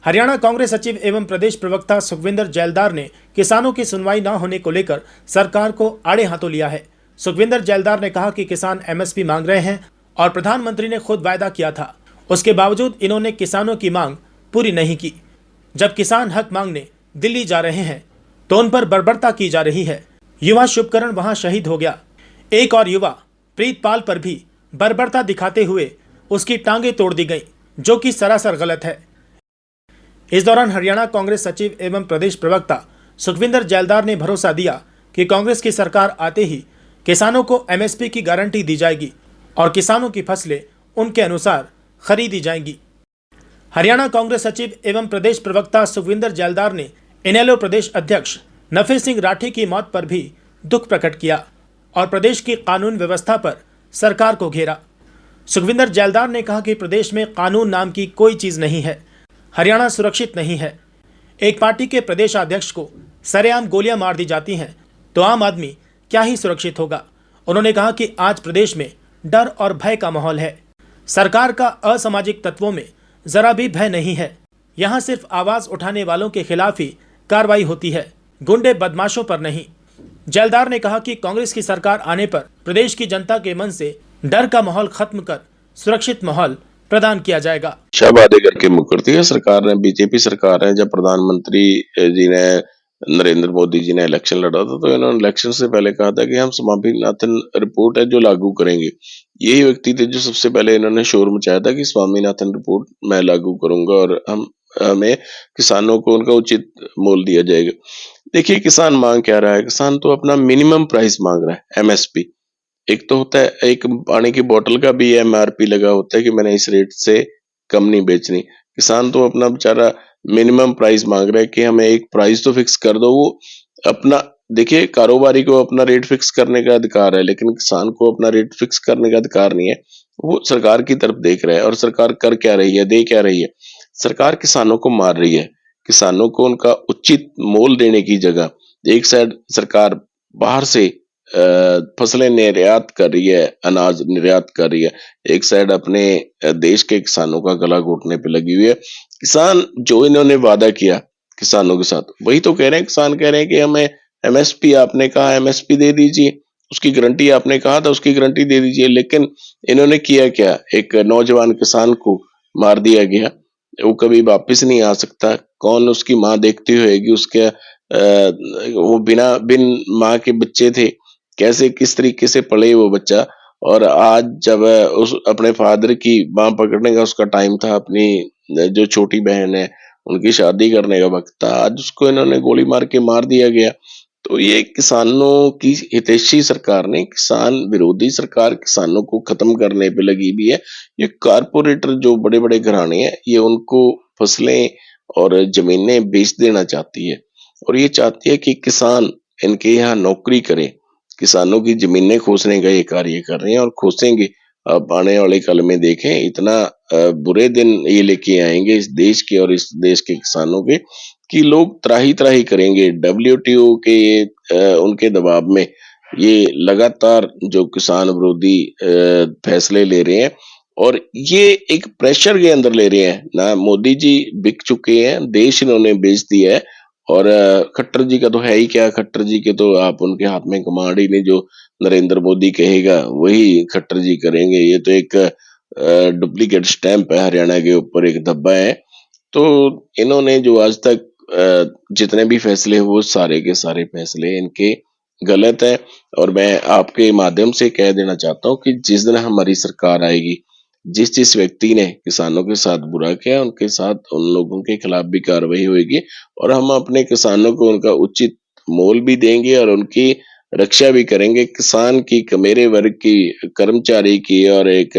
हरियाणा कांग्रेस सचिव एवं प्रदेश प्रवक्ता सुखविंदर जैलदार ने किसानों की सुनवाई न होने को लेकर सरकार को आड़े हाथों लिया है। सुखविंदर जैलदार ने कहा कि किसान एमएसपी मांग रहे हैं और प्रधानमंत्री ने खुद वायदा किया था, उसके बावजूद इन्होंने किसानों की मांग पूरी नहीं की। जब किसान हक मांगने दिल्ली जा रहे हैं तो उन पर बर्बरता की जा रही है। युवा शुभकरण वहां शहीद हो गया। एक और युवा प्रीतपाल पर भी बर्बरता दिखाते हुए उसकी टांगे तोड़ दी गई, जो कि सरासर गलत है। इस दौरान हरियाणा कांग्रेस सचिव एवं प्रदेश प्रवक्ता सुखविंदर जैलदार ने भरोसा दिया कि कांग्रेस की सरकार आते ही किसानों को एमएसपी की गारंटी दी जाएगी और किसानों की फसलें उनके अनुसार खरीदी जाएंगी। हरियाणा कांग्रेस सचिव एवं प्रदेश प्रवक्ता सुखविंदर जैलदार ने इनेलो प्रदेश अध्यक्ष नफे सिंह राठी की मौत पर भी दुख प्रकट किया और प्रदेश की कानून व्यवस्था पर सरकार को घेरा। सुखविंदर जैलदार ने कहा कि प्रदेश में कानून नाम की कोई चीज नहीं है, हरियाणा सुरक्षित नहीं है। एक पार्टी के प्रदेशाध्यक्ष को सरेआम गोलियां मार दी जाती हैं तो आम आदमी क्या ही सुरक्षित होगा। उन्होंने कहा कि आज प्रदेश में डर और भय का माहौल है। सरकार का असामाजिक तत्वों में जरा भी भय नहीं है। यहाँ सिर्फ आवाज उठाने वालों के खिलाफ ही कार्रवाई होती है, गुंडे बदमाशों पर नहीं। जैलदार ने कहा कि कांग्रेस की सरकार आने पर प्रदेश की जनता के मन से डर का माहौल खत्म कर सुरक्षित माहौल प्रदान किया जाएगा। वादे करके मुकरती है सरकार ने, बीजेपी सरकार है। जब प्रधानमंत्री जी ने नरेंद्र मोदी जी ने इलेक्शन लड़ा था तो इन्होंने इलेक्शन से पहले कहा था कि हम स्वामीनाथन रिपोर्ट है जो लागू करेंगे। यही व्यक्ति थे जो सबसे पहले इन्होंने शोर मचाया था कि स्वामीनाथन रिपोर्ट मैं लागू करूंगा और हमें किसानों को उनका उचित मोल दिया जाएगा। देखिए किसान मांग क्या रहा है, किसान तो अपना मिनिमम प्राइस मांग रहा है, एमएसपी। एक तो होता है, एक पानी की बोतल का भी एमआरपी लगा होता है कि मैंने इस रेट से कम नहीं बेचनी। किसान तो अपना बेचारा मिनिमम प्राइस मांग रहा है कि हमें एक प्राइस तो फिक्स कर दो। वो अपना, देखिए कारोबारी को अपना रेट फिक्स करने का अधिकार है, लेकिन किसान को अपना रेट फिक्स करने का अधिकार नहीं है। वो सरकार की तरफ देख रहा है और सरकार कर क्या रही है, दे क्या रही है। सरकार किसानों को मार रही है। किसानों को उनका उचित मोल देने की जगह एक साइड सरकार बाहर से फसलें निर्यात कर रही है, अनाज निर्यात कर रही है, एक साइड अपने देश के किसानों का गला घोटने पे लगी हुई है। किसान जो इन्होंने वादा किया किसानों के साथ वही तो कह रहे हैं। किसान कह रहे हैं कि हमें एमएसपी, आपने कहा एमएसपी दे दीजिए, उसकी गारंटी आपने कहा था उसकी गारंटी दे दीजिए, लेकिन इन्होंने किया क्या? एक नौजवान किसान को मार दिया गया, वो कभी वापिस नहीं आ सकता। कौन उसकी माँ देखती होगी, उसके वो बिन माँ के बच्चे थे, कैसे किस तरीके से पले वो बच्चा। और आज जब उस अपने फादर की बांह पकड़ने का उसका टाइम था, अपनी जो छोटी बहन है उनकी शादी करने का वक्त था, आज उसको इन्होंने गोली मार के मार दिया गया। तो ये किसानों की हितैषी सरकार नहीं, किसान विरोधी सरकार किसानों को खत्म करने पे लगी हुई है। ये कारपोरेटर जो बड़े बड़े घराने हैं, ये उनको फसलें और जमीनें बेच देना चाहती है और ये चाहती है कि किसान इनके यहाँ नौकरी करे। किसानों की जमीनें खोसने का ये कार्य कर रहे हैं और खोसेंगे। अब आने वाले कल में देखें, इतना बुरे दिन ये लेके आएंगे इस देश के और इस देश के किसानों के कि लोग त्राही त्राही करेंगे। डब्ल्यूटीओ के उनके दबाव में ये लगातार जो किसान विरोधी फैसले ले रहे हैं और ये एक प्रेशर के अंदर ले रहे हैं ना। मोदी जी बिक चुके हैं, देश इन्होंने बेच दिया है और खट्टर जी का तो है ही क्या। खट्टर जी के तो आप उनके हाथ में कमांड ही नहीं, जो नरेंद्र मोदी कहेगा वही खट्टर जी करेंगे। ये तो एक डुप्लीकेट स्टैंप है हरियाणा के ऊपर, एक धब्बा है। तो इन्होंने जो आज तक जितने भी फैसले हुए वो सारे के सारे फैसले इनके गलत है। और मैं आपके माध्यम से कह देना चाहता हूँ कि जिस दिन हमारी सरकार आएगी, जिस जिस व्यक्ति ने किसानों के साथ बुरा किया उनके साथ उन लोगों के खिलाफ भी कार्रवाई होगी और हम अपने किसानों को उनका उचित मोल भी देंगे और उनकी रक्षा भी करेंगे। किसान की, मेरे वर्ग की, कर्मचारी की और एक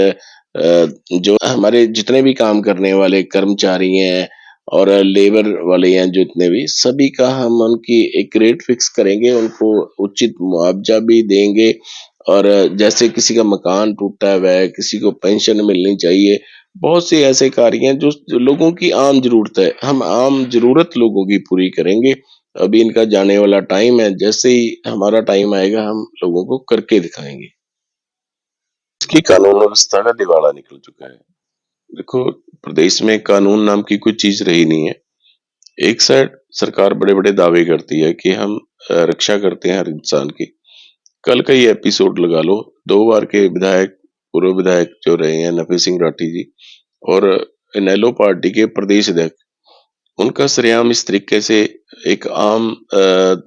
जो हमारे जितने भी काम करने वाले कर्मचारी हैं और लेबर वाले हैं, जितने भी, सभी का हम उनकी एक रेट फिक्स करेंगे, उनको उचित मुआवजा भी देंगे। और जैसे किसी का मकान टूटा हुआ है, किसी को पेंशन मिलनी चाहिए, बहुत से ऐसे कार्य हैं जो लोगों की आम जरूरत है, हम आम जरूरत लोगों की पूरी करेंगे। अभी इनका जाने वाला टाइम है, जैसे ही हमारा टाइम आएगा हम लोगों को करके दिखाएंगे। इसकी कानून व्यवस्था का दिवाला निकल चुका है। देखो, प्रदेश में कानून नाम की कोई चीज रही नहीं है। एक साइड सरकार बड़े-बड़े दावे करती है कि हम रक्षा करते हैं हर इंसान की। कल का ही एपिसोड लगा लो, 2 बार के विधायक, पूर्व विधायक जो रहे हैं नफी सिंह राठी जी और इनेलो पार्टी के प्रदेश अध्यक्ष, उनका सरेआम इस तरीके से एक आम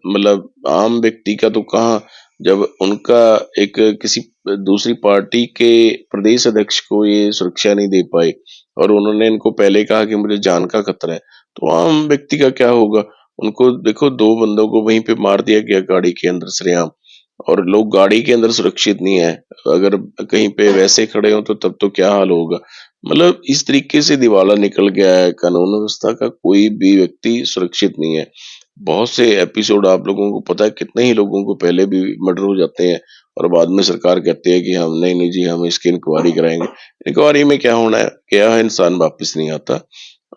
मतलब आम व्यक्ति का तो कहाँ, जब उनका एक किसी दूसरी पार्टी के प्रदेश अध्यक्ष को ये सुरक्षा नहीं दे पाए और उन्होंने इनको पहले कहा कि मुझे जान का खतरा है, तो आम व्यक्ति का क्या होगा? उनको देखो 2 बंदों को वहीं पे मार दिया गया गाड़ी के अंदर सरेआम और लोग गाड़ी के अंदर सुरक्षित नहीं है। अगर कहीं पे वैसे खड़े हों तो तब तो क्या हाल होगा? मतलब इस तरीके से दिवाला निकल गया है कानून व्यवस्था का, कोई भी व्यक्ति सुरक्षित नहीं है। बहुत से एपिसोड आप लोगों को पता है, कितने ही लोगों को पहले भी मर्डर हो जाते हैं और बाद में सरकार कहती है कि हम नहीं जी हम इसकी इंक्वायरी कराएंगे। इंक्वायरी में क्या होना है, क्या इंसान वापस नहीं आता।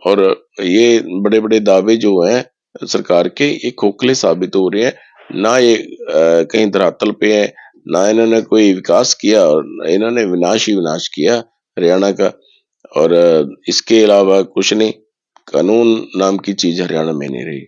और ये बड़े बड़े दावे जो हैं सरकार के, ये खोखले साबित हो रहे हैं। ना ये कहीं धरातल पे है, ना इन्होंने कोई विकास किया और इन्होंने विनाश ही विनाश किया हरियाणा का। और इसके अलावा कुछ नहीं, कानून नाम की चीज हरियाणा में नहीं रही।